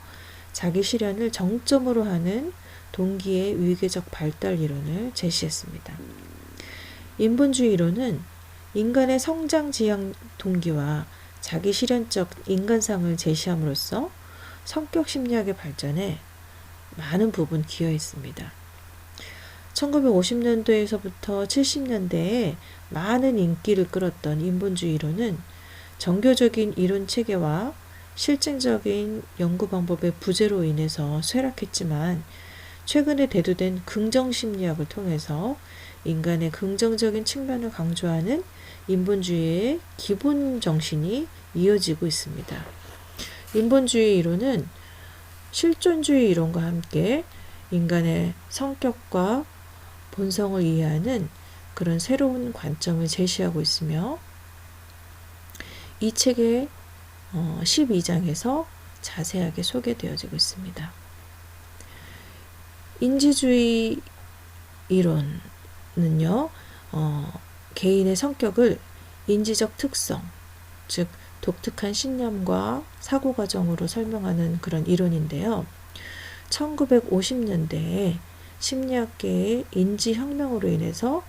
자기 실현을 정점으로 하는 동기의 위계적 발달 이론을 제시했습니다. 인본주의 이론은 인간의 성장 지향 동기와 자기 실현적 인간상을 제시함으로써 성격 심리학의 발전에 많은 부분 기여했습니다. 1950년도에서부터 70년대에 많은 인기를 끌었던 인본주의 이론은 정교적인 이론 체계와 실증적인 연구 방법의 부재로 인해서 쇠락했지만 최근에 대두된 긍정심리학을 통해서 인간의 긍정적인 측면을 강조하는 인본주의의 기본 정신이 이어지고 있습니다. 인본주의 이론은 실존주의 이론과 함께 인간의 성격과 본성을 이해하는 그런 새로운 관점을 제시하고 있으며 이 책의 12장에서 자세하게 소개되어지고 있습니다. 인지주의 이론은요, 개인의 성격을 인지적 특성, 즉 독특한 신념과 사고 과정으로 설명하는 그런 이론인데요. 1950년대에 심리학계의 인지혁명으로 인해서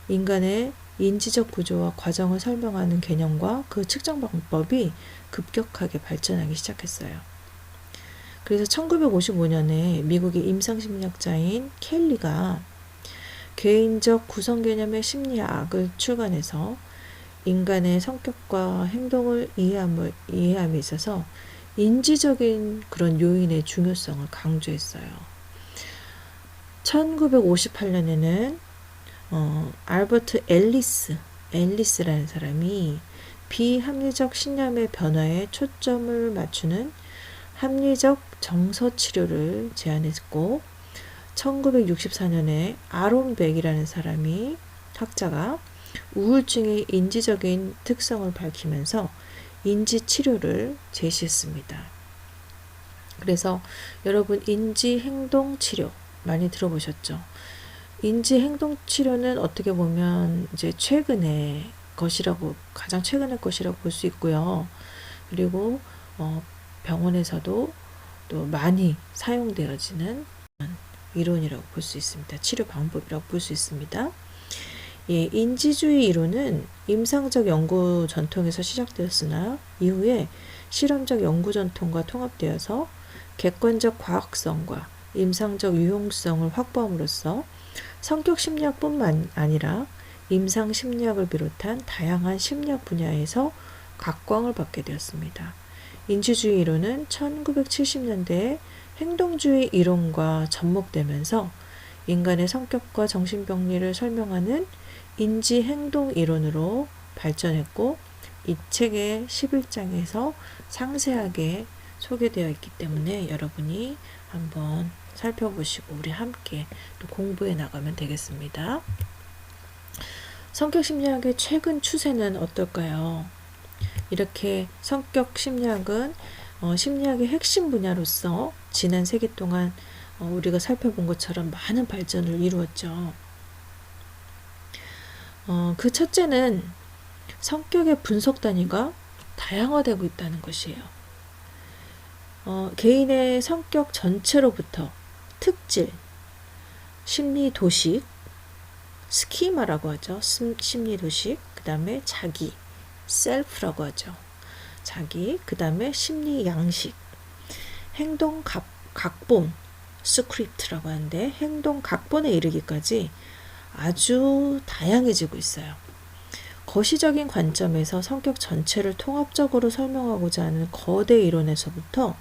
인간의 인지적 구조와 과정을 설명하는 개념과 그 측정 방법이 급격하게 발전하기 시작했어요. 그래서 1955년에 미국의 임상심리학자인 켈리가 개인적 구성 개념의 심리학을 출간해서 인간의 성격과 행동을 이해함에 있어서 인지적인 그런 요인의 중요성을 강조했어요. 1958년에는 알버트 앨리스라는 사람이 비합리적 신념의 변화에 초점을 맞추는 합리적 정서 치료를 제안했고 1964년에 아론 백이라는 학자가 우울증의 인지적인 특성을 밝히면서 인지 치료를 제시했습니다. 그래서 여러분 인지 행동 치료 많이 들어보셨죠? 인지 행동 치료는 어떻게 보면 이제 가장 최근의 것이라고 볼 수 있고요. 그리고 병원에서도 또 많이 사용되어지는 이론이라고 볼 수 있습니다. 치료 방법이라고 볼 수 있습니다. 예, 인지주의 이론은 임상적 연구 전통에서 시작되었으나 이후에 실험적 연구 전통과 통합되어서 객관적 과학성과 임상적 유용성을 확보함으로써 성격 심리학뿐만 아니라 임상 심리학을 비롯한 다양한 심리학 분야에서 각광을 받게 되었습니다. 인지주의 이론은 1970년대에 행동주의 이론과 접목되면서 인간의 성격과 정신병리를 설명하는 인지행동 이론으로 발전했고 이 책의 11장에서 상세하게 소개되어 있기 때문에 여러분이 한번 살펴보시고 우리 함께 또 공부해 나가면 되겠습니다. 성격 심리학의 최근 추세는 어떨까요? 이렇게 성격 심리학은 심리학의 핵심 분야로서 지난 세기 동안 우리가 살펴본 것처럼 많은 발전을 이루었죠. 그 첫째는 성격의 분석 단위가 다양화되고 있다는 것이에요. 개인의 성격 전체로부터 특질, 심리 도식, 스키마라고 하죠. 심리 도식, 그 다음에 자기, 셀프라고 하죠. 자기, 그 다음에 심리 양식, 행동 각본, 스크립트라고 하는데 행동 각본에 이르기까지 아주 다양해지고 있어요. 거시적인 관점에서 성격 전체를 통합적으로 설명하고자 하는 거대 이론에서부터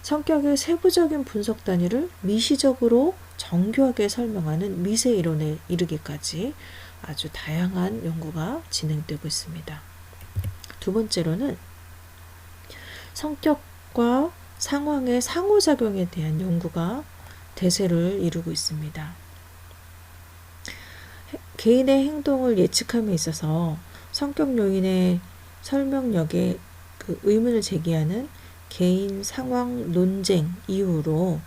성격의 세부적인 분석 단위를 미시적으로 정교하게 설명하는 미세 이론에 이르기까지 아주 다양한 연구가 진행되고 있습니다. 두 번째로는 성격과 상황의 상호작용에 대한 연구가 대세를 이루고 있습니다. 개인의 행동을 예측함에 있어서 성격 요인의 설명력에 그 의문을 제기하는 개인 상황 논쟁 이후로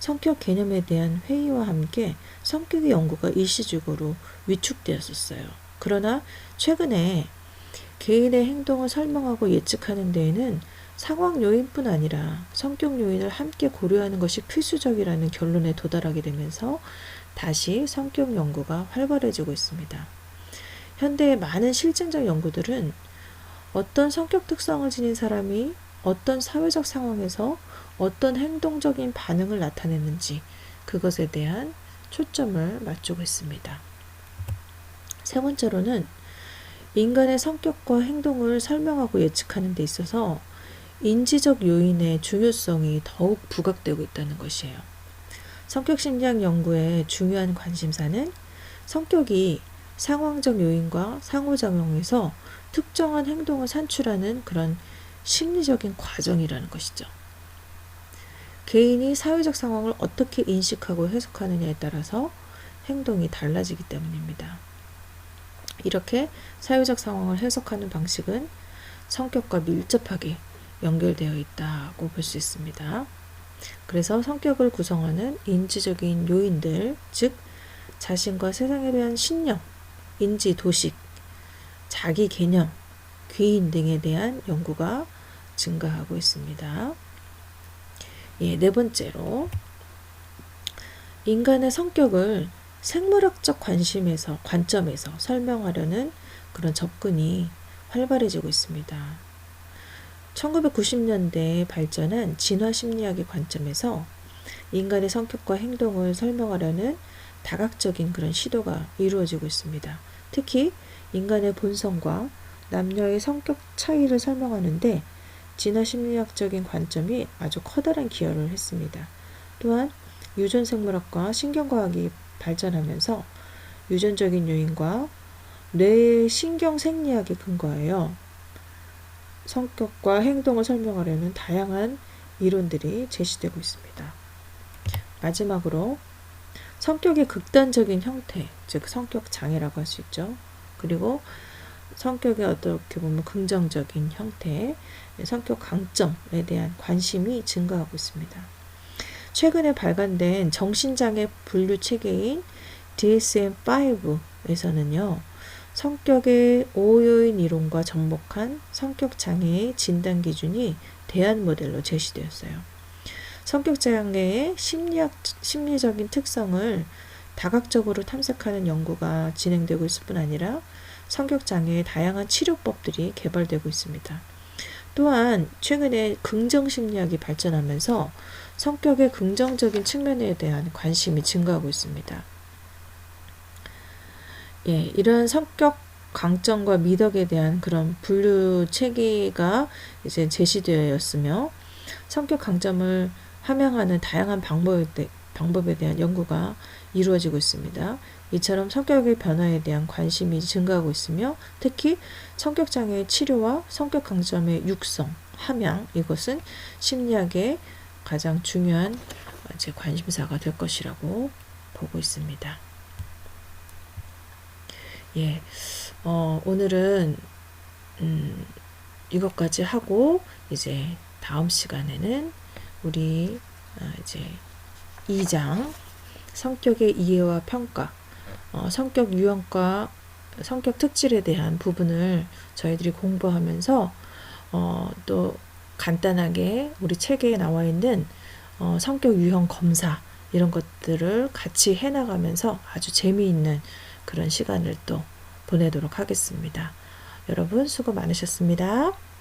성격 개념에 대한 회의와 함께 성격의 연구가 일시적으로 위축되었었어요. 그러나 최근에 개인의 행동을 설명하고 예측하는 데에는 상황 요인뿐 아니라 성격 요인을 함께 고려하는 것이 필수적이라는 결론에 도달하게 되면서 다시 성격 연구가 활발해지고 있습니다. 현대의 많은 실증적 연구들은 어떤 성격 특성을 지닌 사람이 어떤 사회적 상황에서 어떤 행동적인 반응을 나타내는지 그것에 대한 초점을 맞추고 있습니다. 세 번째로는 인간의 성격과 행동을 설명하고 예측하는 데 있어서 인지적 요인의 중요성이 더욱 부각되고 있다는 것이에요. 성격심리학 연구의 중요한 관심사는 성격이 상황적 요인과 상호작용에서 특정한 행동을 산출하는 그런 심리적인 과정이라는 것이죠. 개인이 사회적 상황을 어떻게 인식하고 해석하느냐에 따라서 행동이 달라지기 때문입니다. 이렇게 사회적 상황을 해석하는 방식은 성격과 밀접하게 연결되어 있다고 볼 수 있습니다. 그래서 성격을 구성하는 인지적인 요인들, 즉 자신과 세상에 대한 신념, 인지, 도식, 자기 개념, 귀인 등에 대한 연구가 증가하고 있습니다. 네 번째로 인간의 성격을 생물학적 관점에서 설명하려는 그런 접근이 활발해지고 있습니다. 1990년대에 발전한 진화심리학의 관점에서 인간의 성격과 행동을 설명하려는 다각적인 그런 시도가 이루어지고 있습니다. 특히 인간의 본성과 남녀의 성격 차이를 설명하는데 진화심리학적인 관점이 아주 커다란 기여를 했습니다. 또한 유전생물학과 신경과학이 발전하면서 유전적인 요인과 뇌의 신경생리학에 근거하여 성격과 행동을 설명하려는 다양한 이론들이 제시되고 있습니다. 마지막으로 성격의 극단적인 형태, 즉 성격 장애라고 할 수 있죠. 그리고 성격의 어떻게 보면 긍정적인 형태, 성격 강점에 대한 관심이 증가하고 있습니다. 최근에 발간된 정신장애 분류 체계인 DSM-5에서는요. 성격의 5요인 이론과 접목한 성격장애의 진단 기준이 대안 모델로 제시되었어요. 성격장애의 심리적인 특성을 다각적으로 탐색하는 연구가 진행되고 있을 뿐 아니라 성격장애의 다양한 치료법들이 개발되고 있습니다. 또한 최근에 긍정심리학이 발전하면서 성격의 긍정적인 측면에 대한 관심이 증가하고 있습니다. 이러한 성격 강점과 미덕에 대한 그런 분류 체계가 이제 제시되었으며 성격 강점을 함양하는 다양한 방법에 대한 연구가 이루어지고 있습니다. 이처럼 성격의 변화에 대한 관심이 증가하고 있으며 특히 성격장애의 치료와 성격 강점의 육성, 함양 이것은 심리학의 가장 중요한 관심사가 될 것이라고 보고 있습니다. 오늘은 이것까지 하고 이제 다음 시간에는 우리 이제 2장 성격의 이해와 평가, 성격 유형과 성격 특질에 대한 부분을 저희들이 공부하면서 또 간단하게 우리 책에 나와 있는 성격 유형 검사 이런 것들을 같이 해나가면서 아주 재미있는 그런 시간을 또 보내도록 하겠습니다. 여러분 수고 많으셨습니다.